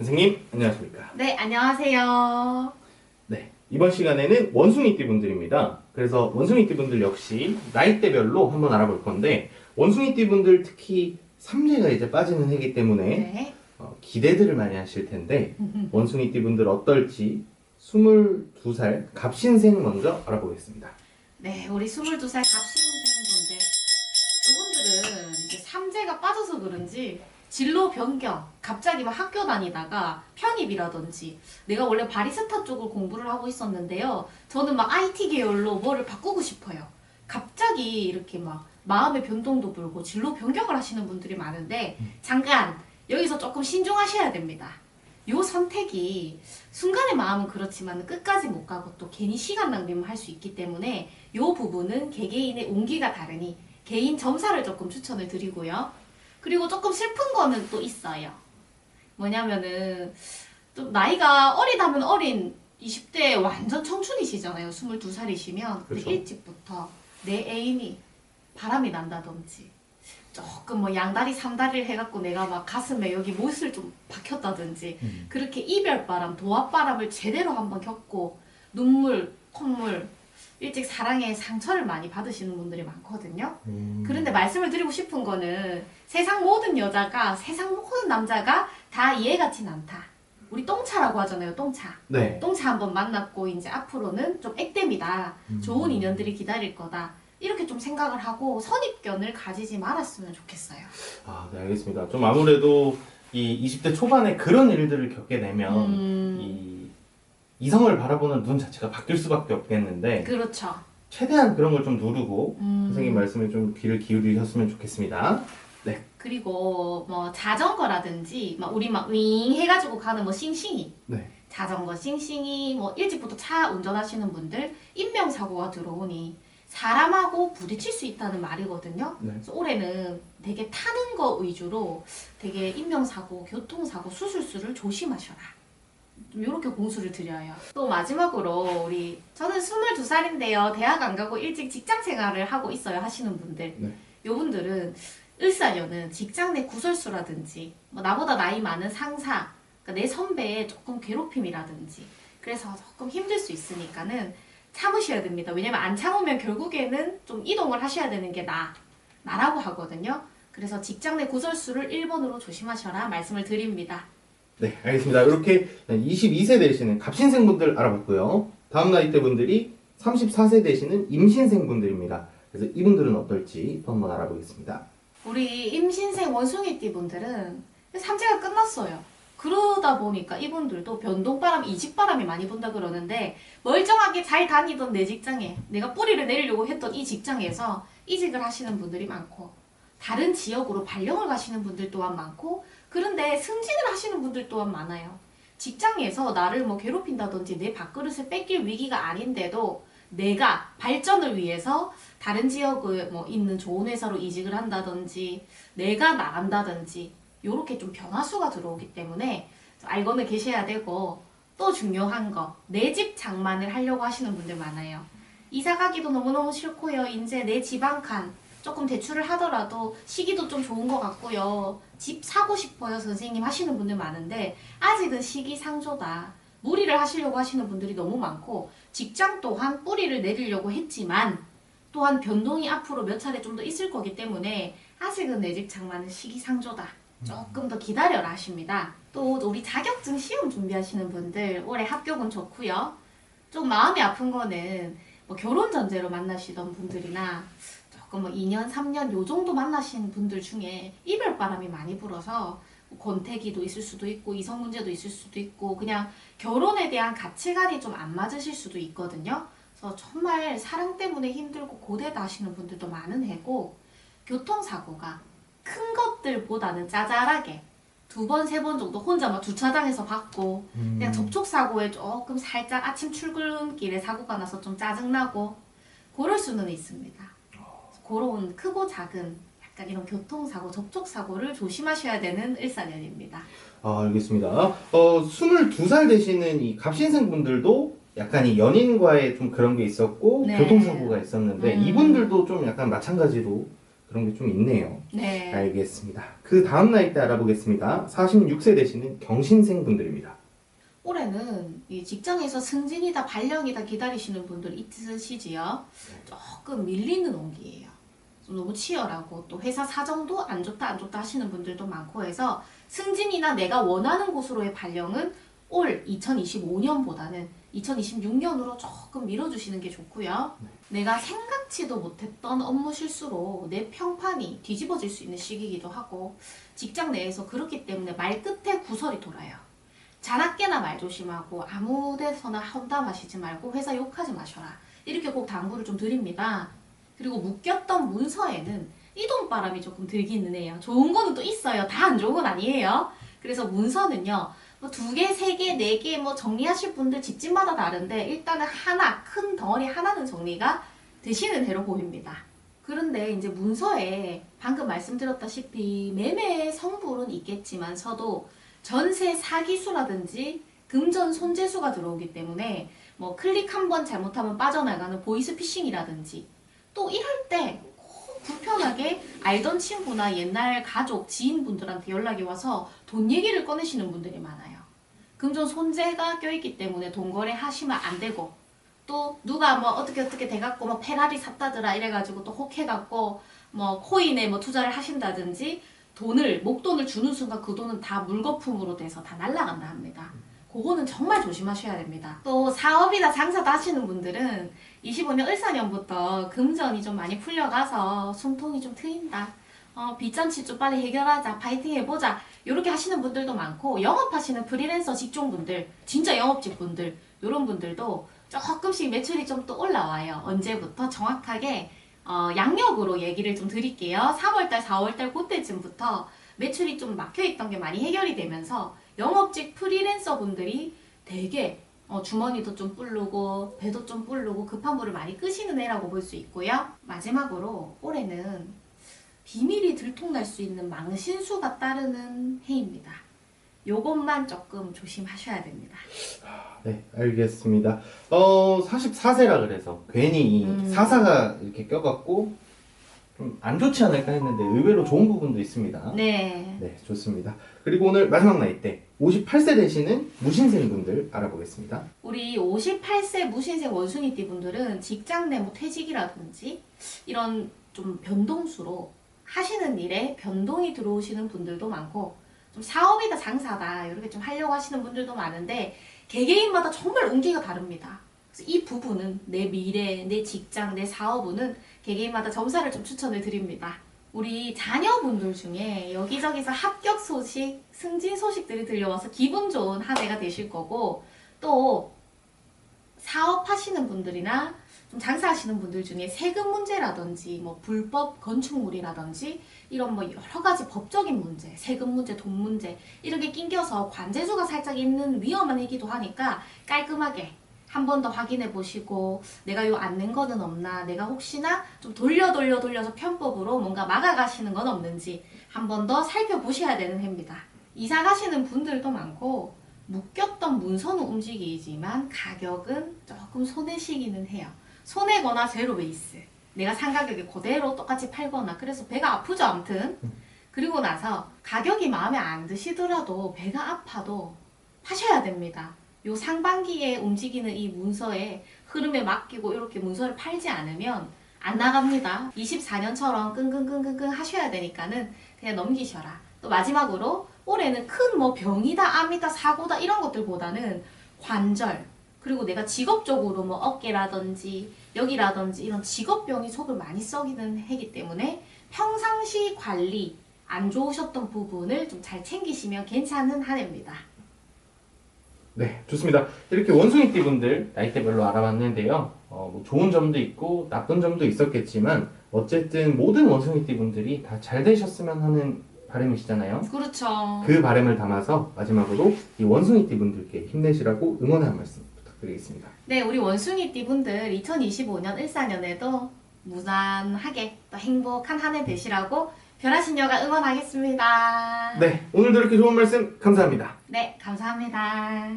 선생님, 안녕하십니까? 네, 안녕하세요. 네, 이번 시간에는 원숭이띠 분들입니다. 그래서 원숭이띠 분들 역시 나이대별로 한번 알아볼 건데, 원숭이띠 분들 특히 삼재가 이제 빠지는 해이기 때문에 네. 기대들을 많이 하실 텐데, 원숭이띠 분들 어떨지 22살 갑신생 먼저 알아보겠습니다. 네, 우리 22살 갑신생분들. 이분들은 이제 삼재가 빠져서 그런지 진로 변경, 갑자기 막 학교 다니다가 편입이라든지 내가 원래 바리스타 쪽을 공부를 하고 있었는데요. 저는 막 IT 계열로 뭐를 바꾸고 싶어요. 갑자기 이렇게 막 마음의 변동도 불고 진로 변경을 하시는 분들이 많은데 잠깐 여기서 조금 신중하셔야 됩니다. 요 선택이 순간의 마음은 그렇지만 끝까지 못 가고 또 괜히 시간 낭비만 할 수 있기 때문에 요 부분은 개개인의 운기가 다르니 개인 점사를 조금 추천을 드리고요. 그리고 조금 슬픈 거는 또 있어요. 뭐냐면은 좀 나이가 어리다면 어린 20대 완전 청춘이시잖아요. 22살이시면 그렇죠. 일찍부터 내 애인이 바람이 난다든지 조금 뭐 양다리 삼다리를 해갖고 내가 막 가슴에 여기 못을 좀 박혔다든지 그렇게 이별바람, 도합바람을 제대로 한번 겪고 눈물, 콧물 일찍 사랑에 상처를 많이 받으시는 분들이 많거든요. 그런데 말씀을 드리고 싶은 거는 세상 모든 여자가 세상 모든 남자가 다 이해 같진 않다. 우리 똥차라고 하잖아요. 똥차. 네. 똥차 한번 만났고 이제 앞으로는 좀 액땜이다. 좋은 인연들이 기다릴 거다. 이렇게 좀 생각을 하고 선입견을 가지지 말았으면 좋겠어요. 아, 네, 알겠습니다. 좀 아무래도 이 20대 초반에 그런 일들을 겪게 되면 이성을 바라보는 눈 자체가 바뀔 수밖에 없겠는데 그렇죠. 최대한 그런 걸 좀 누르고 선생님 말씀에 좀 귀를 기울이셨으면 좋겠습니다. 네. 그리고 뭐 자전거라든지 막 우리 막 윙 해가지고 가는 뭐 싱싱이 네. 자전거 싱싱이 뭐 일찍부터 차 운전하시는 분들 인명사고가 들어오니 사람하고 부딪힐 수 있다는 말이거든요. 네. 그래서 올해는 되게 타는 거 위주로 되게 인명사고, 교통사고, 수술수를 조심하셔라. 좀 이렇게 공수를 드려요. 또 마지막으로 우리 저는 22살인데요. 대학 안 가고 일찍 직장 생활을 하고 있어요 하시는 분들. 네. 요분들은 을사년은 직장 내 구설수라든지 뭐 나보다 나이 많은 상사, 그러니까 내 선배의 조금 괴롭힘이라든지 그래서 조금 힘들 수 있으니까는 참으셔야 됩니다. 왜냐면 안 참으면 결국에는 좀 이동을 하셔야 되는 게 나라고 하거든요. 그래서 직장 내 구설수를 1번으로 조심하셔라 말씀을 드립니다. 네, 알겠습니다. 이렇게 22세 되시는 갑신생분들 알아봤고요. 다음 나이대 분들이 34세 되시는 임신생분들입니다. 그래서 이분들은 어떨지 또 한번 알아보겠습니다. 우리 임신생 원숭이띠 분들은 삼재가 끝났어요. 그러다 보니까 이분들도 변동바람, 이직바람이 많이 분다 그러는데 멀쩡하게 잘 다니던 내 직장에 내가 뿌리를 내리려고 했던 이 직장에서 이직을 하시는 분들이 많고 다른 지역으로 발령을 가시는 분들 또한 많고 그런데 승진을 하시는 분들 또한 많아요. 직장에서 나를 뭐 괴롭힌다든지 내 밥그릇을 뺏길 위기가 아닌데도 내가 발전을 위해서 다른 지역에 뭐 있는 좋은 회사로 이직을 한다든지 내가 나간다든지 요렇게 좀 변화수가 들어오기 때문에 알고는 계셔야 되고 또 중요한 거 내 집 장만을 하려고 하시는 분들 많아요. 이사 가기도 너무너무 싫고요. 이제 내 집 한 칸 조금 대출을 하더라도 시기도 좀 좋은 것 같고요. 집 사고 싶어요 선생님 하시는 분들 많은데 아직은 시기상조다. 무리를 하시려고 하시는 분들이 너무 많고 직장 또한 뿌리를 내리려고 했지만 또한 변동이 앞으로 몇 차례 좀 더 있을 거기 때문에 아직은 내 집 장만은 시기상조다. 조금 더 기다려라 하십니다. 또 우리 자격증 시험 준비하시는 분들 올해 합격은 좋고요. 좀 마음이 아픈 거는 뭐 결혼 전제로 만나시던 분들이나 조금 뭐 2년, 3년 요 정도 만나신 분들 중에 이별바람이 많이 불어서 권태기도 있을 수도 있고 이성 문제도 있을 수도 있고 그냥 결혼에 대한 가치관이 좀 안 맞으실 수도 있거든요. 그래서 정말 사랑 때문에 힘들고 고되다 하시는 분들도 많은 해고 교통사고가 큰 것들보다는 짜잘하게 2번, 3번 정도 혼자 막 주차장에서 받고 그냥 접촉사고에 조금 살짝 아침 출근길에 사고가 나서 좀 짜증나고 그럴 수는 있습니다. 그런 크고 작은 약간 이런 교통사고, 접촉사고를 조심하셔야 되는 을사년입니다. 아, 알겠습니다. 22살 되시는 이 갑신생분들도 약간 이 연인과의 좀 그런 게 있었고 네. 교통사고가 있었는데 이분들도 좀 약간 마찬가지로 그런 게 좀 있네요. 네. 알겠습니다. 그 다음 나이대 알아보겠습니다. 46세 되시는 경신생 분들입니다. 올해는 이 직장에서 승진이다 발령이다 기다리시는 분들 있으시지요. 조금 밀리는 온기예요. 좀 너무 치열하고 또 회사 사정도 안 좋다 하시는 분들도 많고 해서 승진이나 내가 원하는 곳으로의 발령은 올 2025년보다는 2026년으로 조금 밀어주시는 게 좋고요. 내가 생각지도 못했던 업무 실수로 내 평판이 뒤집어질 수 있는 시기이기도 하고 직장 내에서 그렇기 때문에 말끝에 구설이 돌아요. 자나깨나 말 조심하고 아무 데서나 험담하시지 말고 회사 욕하지 마셔라. 이렇게 꼭 당부를 좀 드립니다. 그리고 묶였던 문서에는 이동바람이 조금 들기는 해요. 좋은 거는 또 있어요. 다 안 좋은 건 아니에요. 그래서 문서는요. 뭐 2개, 3개, 4개 뭐 정리하실 분들 집집마다 다른데 일단은 하나, 큰 덩어리 하나는 정리가 되시는 대로 보입니다. 그런데 이제 문서에 방금 말씀드렸다시피 매매의 성불은 있겠지만서도 전세 사기수라든지 금전 손재수가 들어오기 때문에 뭐 클릭 한 번 잘못하면 빠져나가는 보이스피싱이라든지 또 이럴 때 꼭 불편하게 알던 친구나 옛날 가족, 지인분들한테 연락이 와서 돈 얘기를 꺼내시는 분들이 많아요. 금전 손재가 껴있기 때문에 돈 거래 하시면 안 되고 또 누가 뭐 어떻게 돼갖고 뭐 페라리 샀다더라 이래가지고 또 혹해갖고 뭐 코인에 뭐 투자를 하신다든지 목돈을 주는 순간 그 돈은 다 물거품으로 돼서 다 날아간다 합니다. 그거는 정말 조심하셔야 됩니다. 또 사업이나 장사도 하시는 분들은 25년 을사년부터 금전이 좀 많이 풀려가서 숨통이 좀 트인다. 빚잔치 좀 빨리 해결하자. 파이팅 해보자. 이렇게 하시는 분들도 많고 영업하시는 프리랜서 직종분들, 진짜 영업직 분들 이런 분들도 조금씩 매출이 좀 또 올라와요. 언제부터 정확하게 양력으로 얘기를 좀 드릴게요. 3월달, 4월달 그때쯤부터 매출이 좀 막혀있던 게 많이 해결이 되면서 영업직 프리랜서 분들이 되게 주머니도 좀 불르고 배도 좀 불르고 급한 불을 많이 끄시는 해라고 볼 수 있고요. 마지막으로 올해는 비밀이 들통날 수 있는 망신수가 따르는 해입니다. 요것만 조금 조심하셔야 됩니다. 네, 알겠습니다. 44세라 그래서 괜히 이 사사가 이렇게 껴갖고 좀 안 좋지 않을까 했는데 의외로 좋은 부분도 있습니다. 네. 네, 좋습니다. 그리고 오늘 마지막 나이대 58세 되시는 무신생분들 알아보겠습니다. 우리 58세 무신생 원숭이띠 분들은 직장 내 뭐 퇴직이라든지 이런 좀 변동수로 하시는 일에 변동이 들어오시는 분들도 많고 좀 사업이다 장사다 이렇게 좀 하려고 하시는 분들도 많은데 개개인마다 정말 운기가 다릅니다. 그래서 이 부분은 내 미래, 내 직장, 내 사업은 개개인마다 점사를 좀 추천을 드립니다. 우리 자녀분들 중에 여기저기서 합격 소식, 승진 소식들이 들려와서 기분 좋은 한 해가 되실 거고 또 사업하시는 분들이나 좀 장사하시는 분들 중에 세금 문제라든지 뭐 불법 건축물이라든지 이런 뭐 여러 가지 법적인 문제, 세금 문제, 돈 문제 이런 게 낑겨서 관재주가 살짝 있는 위험한 해기도 하니까 깔끔하게 한 번 더 확인해 보시고 내가 요 안 낸 거는 없나, 내가 혹시나 좀 돌려서 편법으로 뭔가 막아가시는 건 없는지 한 번 더 살펴보셔야 되는 해입니다. 이사 가시는 분들도 많고 묶였던 문서는 움직이지만 가격은 조금 손해시기는 해요. 손해거나 제로 베이스. 내가 산 가격에 그대로 똑같이 팔거나 그래서 배가 아프죠 아무튼. 그리고 나서 가격이 마음에 안 드시더라도 배가 아파도 파셔야 됩니다. 요 상반기에 움직이는 이 문서의 흐름에 맡기고 이렇게 문서를 팔지 않으면 안 나갑니다. 24년처럼 끙끙끙끙 하셔야 되니까는 그냥 넘기셔라. 또 마지막으로 올해는 큰 뭐 병이다, 암이다, 사고다 이런 것들보다는 관절 그리고 내가 직업적으로 뭐 어깨라든지 여기라든지 이런 직업병이 속을 많이 썩이는 해기 때문에 평상시 관리 안 좋으셨던 부분을 좀 잘 챙기시면 괜찮은 한 해입니다. 네, 좋습니다. 이렇게 원숭이띠 분들 나이대별로 알아봤는데요. 뭐 좋은 점도 있고 나쁜 점도 있었겠지만 어쨌든 모든 원숭이띠 분들이 다 잘 되셨으면 하는 바람이시잖아요. 그렇죠. 그 바람을 담아서 마지막으로 이 원숭이띠 분들께 힘내시라고 응원의 한 말씀 부탁드리겠습니다. 네, 우리 원숭이띠 분들 2025년 을사년에도 무난하게 또 행복한 한 해 되시라고 별하신여가 응원하겠습니다. 네, 오늘도 이렇게 좋은 말씀 감사합니다. 네, 감사합니다.